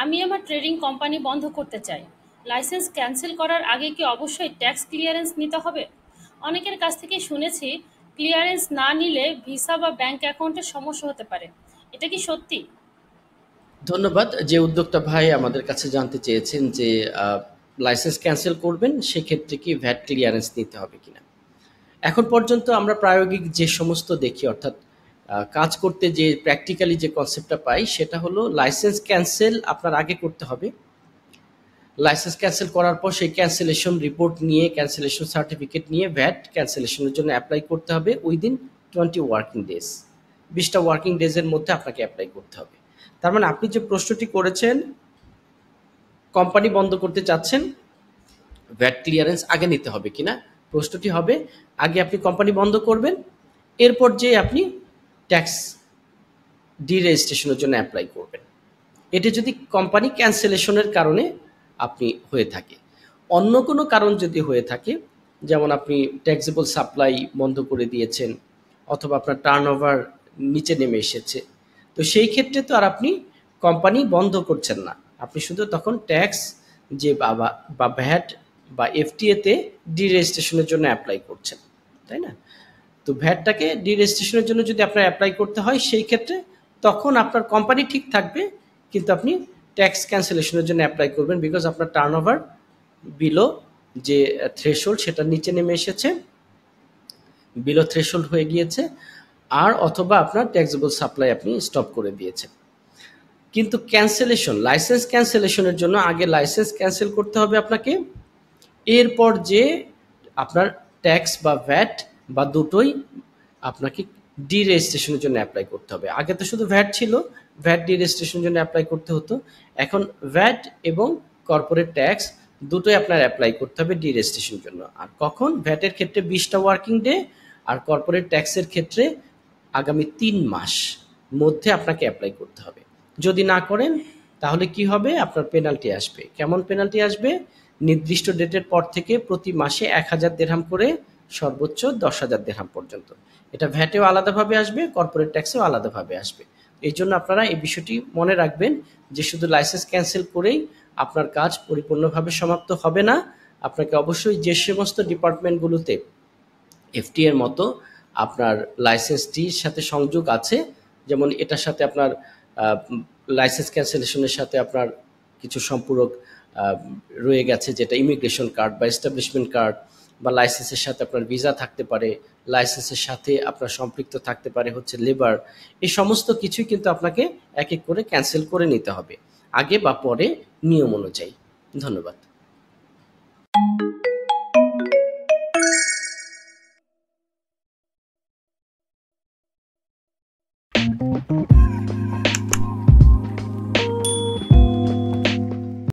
আমি আমার trading company বন্ধ করতে চাই। লাইসেন্স ক্যান্সেল করার আগে কি অবশ্যই ট্যাক্স ক্লিয়ারেন্স নিতে হবে? অনেকের কাছ থেকে শুনেছি ক্লিয়ারেন্স না নিলে ভিসা বা ব্যাংক অ্যাকাউন্টে সমস্যা হতে পারে। এটা কি সত্যি? ধন্যবাদ। যে উদ্যোক্তা ভাই আমাদের কাছে জানতে চেয়েছেন যে লাইসেন্স ক্যান্সেল করবেন সেক্ষেত্রে কি ভ্যাট ক্লিয়ারেন্স নিতে হবে কিনা। এখন পর্যন্ত আমরা প্রায়োগিক যে সমস্ত দেখি, অর্থাৎ কাজ করতে যে প্র্যাকটিক্যালি যে কনসেপ্টটা পাই সেটা হলো লাইসেন্স ক্যান্সেল আপনার আগে করতে হবে। লাইসেন্স ক্যান্সেল করার পর সেই ক্যান্সেলেশন রিপোর্ট নিয়ে, ক্যান্সেলেশন সার্টিফিকেট নিয়ে ভ্যাট ক্যান্সেলেশনের জন্য অ্যাপ্লাই করতে হবে উইদিন 20 ওয়ার্কিং ডেজ। 20টা ওয়ার্কিং ডেজের মধ্যে আপনাকে অ্যাপ্লাই করতে হবে। তার মানে আপনি যে প্রশ্নটি করেছেন, কোম্পানি বন্ধ করতে চাচ্ছেন, ভ্যাট ক্লিয়ারেন্স আগে নিতে হবে কিনা, প্রশ্নটি হবে আগে আপনি কোম্পানি বন্ধ করবেন, এরপর যে আপনি ট্যাক্স ডিরেজিস্ট্রেশনের জন্য অ্যাপ্লাই করবেন। এটি যদি কোম্পানি ক্যান্সেলেশনের কারণে আপনি হয়ে থাকে। অন্য কোনো কারণ যদি হয়ে থাকে, যেমন আপনি ট্যাক্সেবল সাপ্লাই বন্ধ করে দিয়েছেন অথবা আপনার টার্নওভার নিচে নেমে এসেছে, তো সেই ক্ষেত্রে তো আর আপনি কোম্পানি বন্ধ করছেন না, আপনি শুধু তখন ট্যাক্স যে বা ভ্যাট বা এফটিএতে ডিরেজিস্ট্রেশনের জন্য অ্যাপ্লাই করছেন, তাই না? তো ভ্যাটটাকে ডিরেজিস্ট্রেশনের জন্য যদি আপনার অ্যাপ্লাই করতে হয় সেই ক্ষেত্রে তখন আপনার কোম্পানি ঠিক থাকবে, কিন্তু আপনি ট্যাক্স ক্যান্সেলেশনের জন্য অ্যাপ্লাই করবেন, বিকজ আপনার টার্নওভার বিলো যে থ্রেশহোল্ড সেটা নিচে নেমে এসেছে, বিলো থ্রেশহোল্ড হয়ে গিয়েছে, আর অথবা আপনার ট্যাক্সেবল সাপ্লাই আপনি স্টপ করে দিয়েছেন। কিন্তু ক্যান্সেলেশন, লাইসেন্স ক্যান্সেলেশনের জন্য আগে লাইসেন্স ক্যান্সেল করতে হবে আপনাকে, এরপর যে আপনার ট্যাক্স বা ভ্যাট বা দুটোই আপনাকে ডিরেজিস্ট্রেশনের জন্য অ্যাপ্লাই করতে হবে। আগে তো শুধু ভ্যাট ছিল, ভ্যাট ডিরেজিস্ট্রেশনের জন্য অ্যাপ্লাই করতে হতো, এখন ভ্যাট এবং কর্পোরেট ট্যাক্স দুটোই আপনার অ্যাপ্লাই করতে হবে ডিরেজিস্ট্রেশনের জন্য। আর কখন? ভ্যাটের ক্ষেত্রে 20টা ওয়ার্কিং ডে, আর কর্পোরেট ট্যাক্সের ক্ষেত্রে আগামী 3 মাস মধ্যে আপনাকে অ্যাপ্লাই করতে হবে। যদি না করেন তাহলে কি হবে? আপনার পেনাল্টি আসবে। কেমন পেনাল্টি আসবে? নির্দিষ্ট ডেটের পর থেকে প্রতি মাসে 1000 দিরহাম করে সর্বোচ্চ 10,000 দিরহাম পর্যন্ত। এটা ভ্যাটেও আলাদাভাবে আসবে, কর্পোরেট ট্যাক্সেও আলাদাভাবে আসবে। এই জন্য আপনারা এই বিষয়টি মনে রাখবেন যে শুধু লাইসেন্স ক্যান্সেল করেই আপনার কাজ পরিপূর্ণভাবে সমাপ্ত হবে না। আপনাকে অবশ্যই যে সমস্ত ডিপার্টমেন্টগুলোতে এফটি এর মতো আপনার লাইসেন্সটির সাথে সংযোগ আছে, যেমন এটার সাথে আপনার লাইসেন্স ক্যান্সেলেশনের সাথে আপনার কিছু সম্পূরক রয়ে গেছে, যেটা ইমিগ্রেশন কার্ড বা এস্টাবলিশমেন্ট কার্ড, বা লাইসেন্সের সাথে আপনার ভিসা থাকতে পারে, লাইসেন্সের সাথে আপনার সম্পৃক্ত থাকতে পারে হচ্ছে লেবার। এই সমস্ত কিছুই কিন্তু আপনাকে এক এক করে ক্যান্সেল করে নিতে হবে আগে বা পরে নিয়ম অনুযায়ী। ধন্যবাদ।